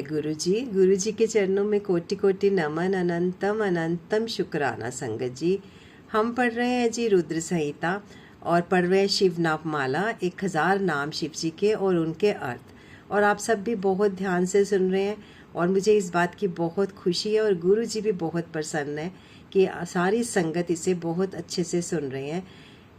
जय गुरु जी के चरणों में कोटि कोटि नमन, अनंतम अनंतम शुक्राना। संगत जी, हम पढ़ रहे हैं जी रुद्र संहिता और पढ़ रहे हैं शिव नाम माला, 1000 नाम शिव जी के और उनके अर्थ। और आप सब भी बहुत ध्यान से सुन रहे हैं और मुझे इस बात की बहुत खुशी है और गुरु जी भी बहुत प्रसन्न है कि सारी संगत इसे बहुत अच्छे से सुन रहे हैं।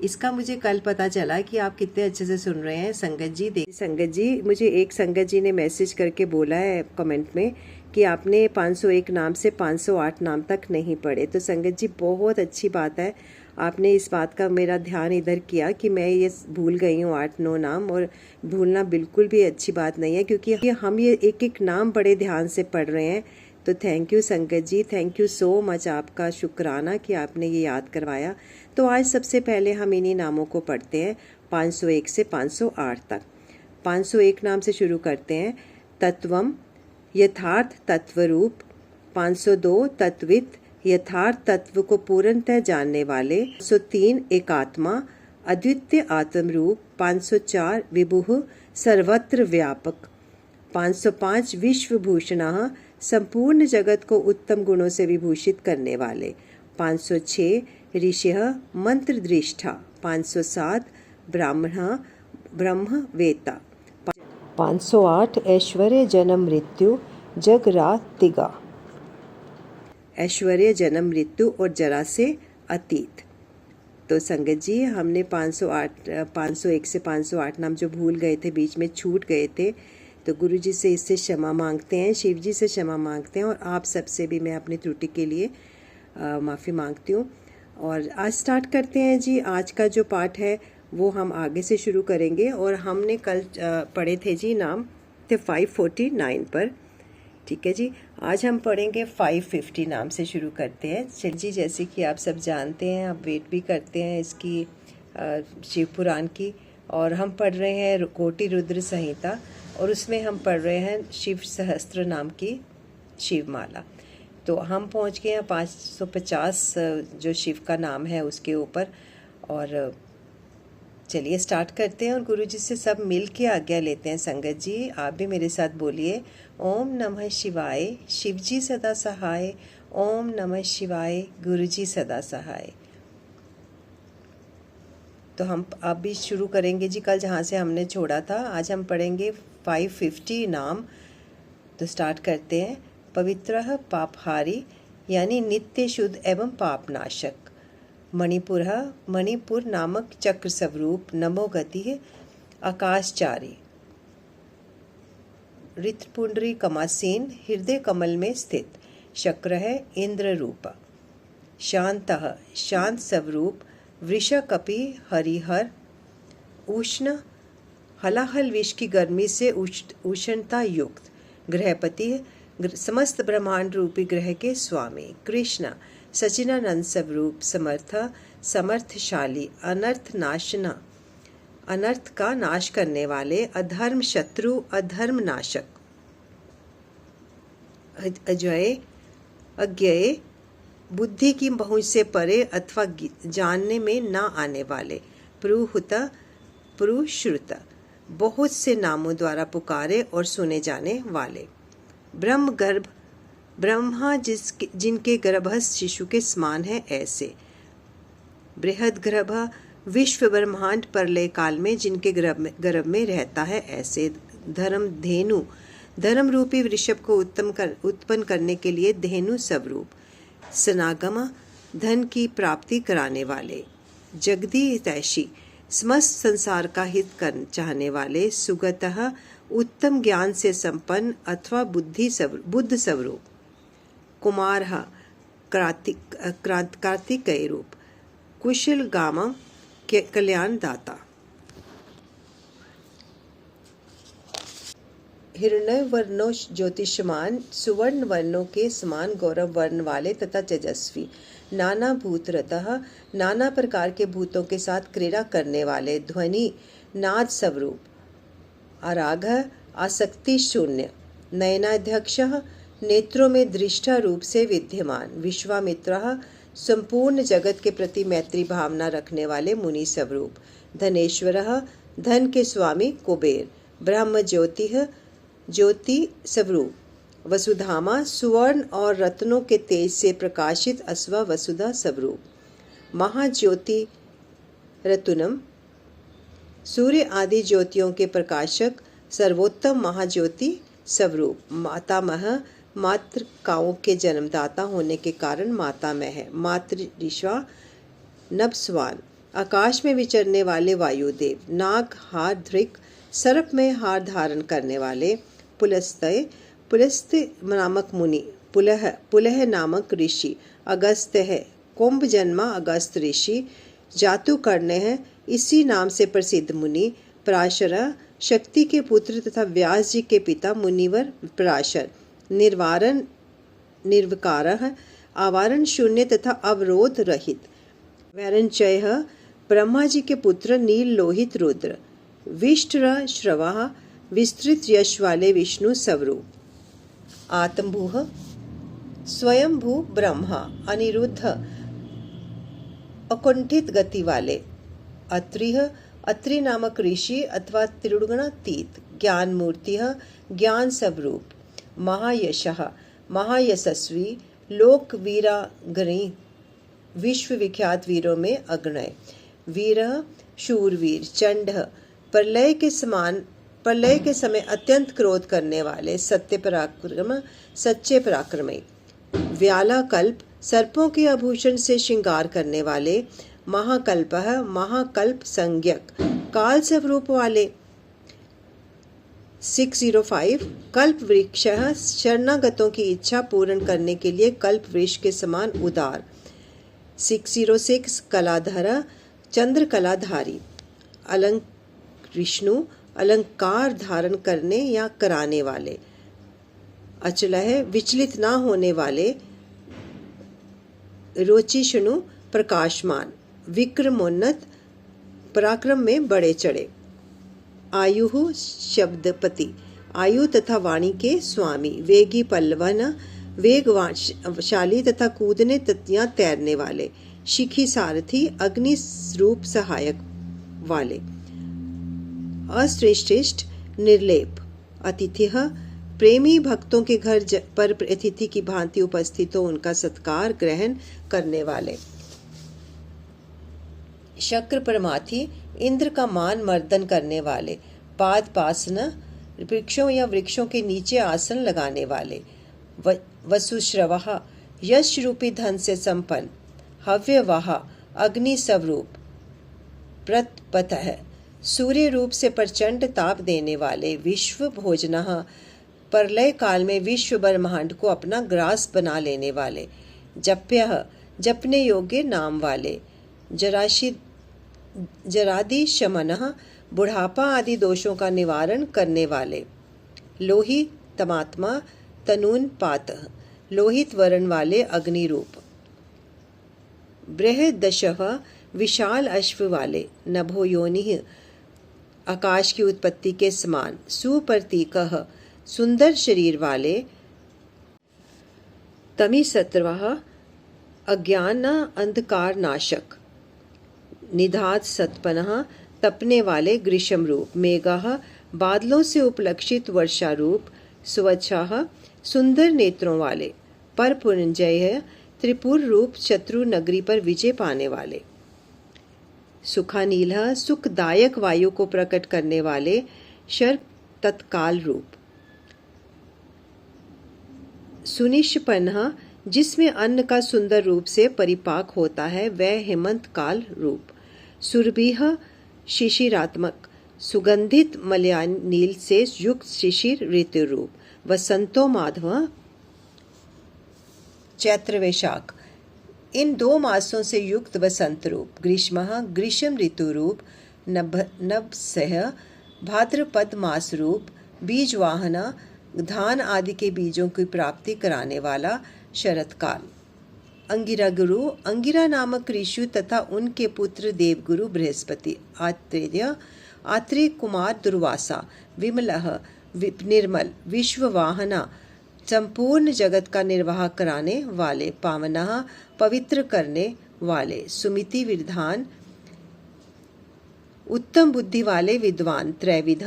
इसका मुझे कल पता चला कि आप कितने अच्छे से सुन रहे हैं संगत जी। संगत जी, मुझे एक संगत जी ने मैसेज करके बोला है कमेंट में कि आपने 501 नाम से 508 नाम तक नहीं पढ़े। तो संगत जी, बहुत अच्छी बात है, आपने इस बात का मेरा ध्यान इधर किया कि मैं ये भूल गई हूँ 8-9 नाम। और भूलना बिल्कुल भी अच्छी बात नहीं है, क्योंकि हम ये एक एक नाम बड़े ध्यान से पढ़ रहे हैं। तो थैंक यू संगत जी, थैंक यू सो मच, आपका शुक्राना कि आपने ये याद करवाया। तो आज सबसे पहले हम इन्हीं नामों को पढ़ते हैं 501 से 508 तक। 501 नाम से शुरू करते हैं। तत्वम, यथार्थ तत्वरूप। 502 तत्वित, यथार्थ तत्व को पूर्णतः जानने वाले। 503 एकात्मा, अद्वितीय आत्म रूप। 504 विभुः, सर्वत्र व्यापक। 505 विश्वभूषणः, संपूर्ण जगत को उत्तम गुणों से विभूषित करने वाले। 506 ऋषिः, मंत्र दृष्टा। 507 ब्राह्मणः, ब्रह्म वेता। 508 ऐश्वर्य जन्म मृत्यु, जगरातिगा। ऐश्वर्य जन्म मृत्यु और जरा से अतीत। तो संगत जी, हमने 501 से 508 नाम जो भूल गए थे, बीच में छूट गए थे, तो गुरु जी से इससे क्षमा मांगते हैं, शिव जी से क्षमा मांगते हैं और आप सबसे भी मैं अपनी त्रुटि के लिए माफ़ी मांगती हूँ। और आज स्टार्ट करते हैं जी। आज का जो पाठ है वो हम आगे से शुरू करेंगे। और हमने कल पढ़े थे जी नाम थे 549 पर, ठीक है जी। आज हम पढ़ेंगे 550 नाम से शुरू करते हैं। चल जी, जैसे कि आप सब जानते हैं, आप वेट भी करते हैं इसकी शिव पुराण की, और हम पढ़ रहे हैं कोटि रुद्र संहिता और उसमें हम पढ़ रहे हैं शिव सहस्त्र नाम की शिव माला। तो हम पहुंच गए हैं 550 जो शिव का नाम है उसके ऊपर। और चलिए स्टार्ट करते हैं और गुरु जी से सब मिल के आज्ञा लेते हैं। संगत जी, आप भी मेरे साथ बोलिए, ओम नमः शिवाय, शिव जी सदा सहाय। ओम नमः शिवाय, गुरु जी सदा सहाय। तो हम अब भी शुरू करेंगे जी कल जहाँ से हमने छोड़ा था। आज हम पढ़ेंगे 550 नाम। तो स्टार्ट करते हैं। पवित्रः पापहारी, यानी नित्य शुद्ध एवं पापनाशक। मणिपुर, मणिपुर नामक चक्र स्वरूप। नमो गति, आकाशचारी। ऋतपुंडरी कमासीन, हृदय कमल में स्थित। शक्र है इंद्र रूप। शांतः, शांत स्वरूप। वृषकपि हरिहर, उष्ण, हलाहल विष की गर्मी से उष्णता युक्त। ग्रहपति, समस्त ब्रह्मांड रूपी ग्रह के स्वामी। कृष्ण, सचिनानंद स्वरूप। समर्थ, समर्थशाली। अनर्थ नाशना, अनर्थ का नाश करने वाले। अधर्म शत्रु, अधर्म नाशक। अजय, अज्ञेय, बुद्धि की पहुँच से परे अथवा जानने में न आने वाले। पुरुहुत, पुरुश्रुत, बहुत से नामों द्वारा पुकारे और सुने जाने वाले। ब्रह्म गर्भ, ब्रह्मा जिनके गर्भस्थ शिशु के समान है ऐसे। बृहद गर्भ, विश्व ब्रह्मांड प्रलय काल में जिनके गर्भ में रहता है ऐसे। धर्म धेनु, धर्म रूपी वृषभ को उत्पन्न करने के लिए धेनु स्वरूप। सनागम, धन की प्राप्ति कराने वाले। जगदी हितैषी, समस्त संसार का हित चाहने वाले। सुगतः, उत्तम ज्ञान से संपन्न अथवा बुद्ध स्वरूप। कुमार, कार्तिकेय रूप। कुशल गाम, कल्याण दाता। हिरण्य वर्णों ज्योतिषमान, सुवर्ण वर्णों के समान गौरव वर्ण वाले तथा तेजस्वी। नाना भूतरतः, नाना प्रकार के भूतों के साथ क्रीड़ा करने वाले। ध्वनि, नाद स्वरूप। अराग, आसक्ति शून्य। नयनाध्यक्ष, नेत्रों में दृष्टा रूप से विद्यमान। विश्वामित्र, संपूर्ण जगत के प्रति मैत्री भावना रखने वाले मुनि स्वरूप। धनेश्वर, धन के स्वामी कुबेर। ब्रह्म ज्योति, ज्योति स्वरूप। वसुधामा सुवर्ण और रत्नों के तेज से प्रकाशित अश्वा वसुधा स्वरूप। महाज्योति रतुनम सूर्य आदि ज्योतियों के प्रकाशक सर्वोत्तम महाज्योति स्वरूप। मातामह मातृकाओं के जन्मदाता होने के कारण मातामह है। मातृऋषा नभस्वान आकाश में विचरने वाले वायुदेव। नाग हार धृक सर्प में हार धारण करने वाले। पुलस्त्य पुलस्त्य नामक मुनि। पुलह नामक ऋषि। अगस्त्य है कुंभ जन्मा अगस्त ऋषि। जातुकर्ण है इसी नाम से प्रसिद्ध मुनि। पराशर शक्ति के पुत्र तथा व्यास जी के पिता मुनिवर पराशर। निर्वारण निर्विकारः आवारण शून्य तथा अवरोध रहित। वैरंचय ब्रह्मा जी के पुत्र नील लोहित रुद्र। विष्टर श्रवः विस्तृत यश वाले विष्णु स्वरूप। आत्मभूः स्वयंभू ब्रह्मा अनिरुद्ध अकुंठित गति वाले। अत्रिः अत्रि नामक ऋषि अथवा त्रिगुणातीत। ज्ञान मूर्ति ज्ञान स्वरूप। महायशः महायशस्वी। लोक वीराग्रणी विश्व विख्यात वीरों में अग्रणी। वीर शूरवीर। चंड प्रलय के समय अत्यंत क्रोध करने वाले। सत्य पराक्रम सच्चे पराक्रमी। व्याला कल्प सर्पों के आभूषण से श्रृंगार करने वाले। महाकल्पः महाकल्प संज्ञक काल स्वरूप वाले। 605 कल्प वृक्ष शरणागतों की इच्छा पूर्ण करने के लिए कल्प वृक्ष के समान उदार। 606 कलाधर चंद्र कलाधारी। विष्णु अलंकार धारण करने या कराने वाले। अचल है विचलित ना होने वाले। रोचिष्णु प्रकाशमान। विक्रमोन्नत पराक्रम में बड़े चढ़े। आयु शब्दपति आयु तथा वाणी के स्वामी। वेगी पल्लवन वेगशाली तथा कूदने तथा तैरने वाले। शिखी सारथी अग्नि रूप सहायक वाले। अश्रेष्ठ निर्लेप। अतिथि प्रेमी भक्तों के घर पर अतिथि की भांति उपस्थित हो उनका सत्कार ग्रहण करने वाले। शक्र परमार्थी इंद्र का मान मर्दन करने वाले। पाद पासना वृक्षों या वृक्षों के नीचे आसन लगाने वाले। वसुश्रवः यश रूपी धन से संपन्न। हव्यवाह अग्नि स्वरूप। प्रतपतः सूर्य रूप से प्रचंड ताप देने वाले। विश्व भोजनः प्रलय काल में विश्व ब्रह्मांड को अपना ग्रास बना लेने वाले। जप्यः जपने योग्य नाम वाले। जरादि शमनः बुढ़ापा आदि दोषों का निवारण करने वाले। लोही तमात्मा तनून पातः लोहित वर्ण वाले अग्नि रूप। बृहदशः विशाल अश्व वाले। नभो योनिः आकाश की उत्पत्ति के समान। सुप्रतीकः सुंदर शरीर वाले। तमिसत्रवः अज्ञान अंधकार नाशक। निधात सतपनः तपने वाले ग्रीष्म रूप। मेघः बादलों से उपलक्षित वर्षा रूप। स्वच्छः सुंदर नेत्रों वाले। परपुंजय त्रिपुर रूप शत्रु नगरी पर विजय पाने वाले। सुखानील सुखदायक वायु को प्रकट करने वाले। शर तत्काल रूप। सुनिष्पन्न जिसमें अन्न का सुंदर रूप से परिपाक होता है वह हेमंत काल रूप। सुरभिः शिशिरात्मक सुगंधित मलयानील से युक्त शिशिर ऋतु रूप। वसंतो माधव चैत्र वैशाख इन 2 मासों से युक्त वसंत रूप। ग्रीष्मः ग्रीष्म ऋतु रूप। नभस्यः भाद्रपद मास रूप। बीज वाहना धान आदि के बीजों की प्राप्ति कराने वाला शरत काल। अंगिरा गुरु अंगिरा नामक ऋषि तथा उनके पुत्र देवगुरु बृहस्पति। आत्रेय कुमार दुर्वासा। विमलः निर्मल विश्ववाहना संपूर्ण जगत का निर्वाह कराने वाले। पावनः पवित्र करने वाले। सुमिति विधान उत्तम बुद्धि वाले विद्वान। त्रैविध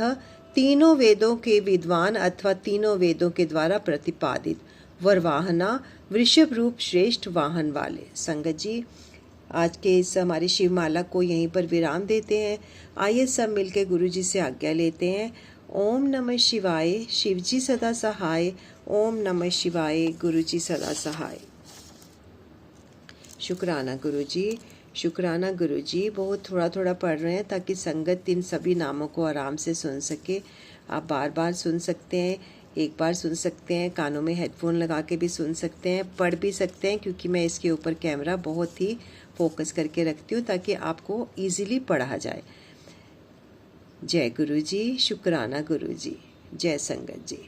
तीनों वेदों के विद्वान अथवा तीनों वेदों के द्वारा प्रतिपादित वरवाहना वृषभ रूप श्रेष्ठ वाहन वाले। संगत जी, आज के इस हमारी शिवमाला को यहीं पर विराम देते हैं। आइए सब मिलकर गुरु जी से आज्ञा लेते हैं। ओम नमः शिवाय, शिव जी सदा सहाय। ओम नमः शिवाय, गुरु जी सदा सहाय। शुक्राना गुरु जी, शुक्राना गुरु जी। बहुत थोड़ा थोड़ा पढ़ रहे हैं ताकि संगत इन सभी नामों को आराम से सुन सके। आप बार बार सुन सकते हैं, एक बार सुन सकते हैं, कानों में हेडफोन लगा के भी सुन सकते हैं, पढ़ भी सकते हैं, क्योंकि मैं इसके ऊपर कैमरा बहुत ही फोकस करके रखती हूँ ताकि आपको इजीली पढ़ा जाए। जय गुरु जी, शुक्राना गुरु जी, जय संगत जी।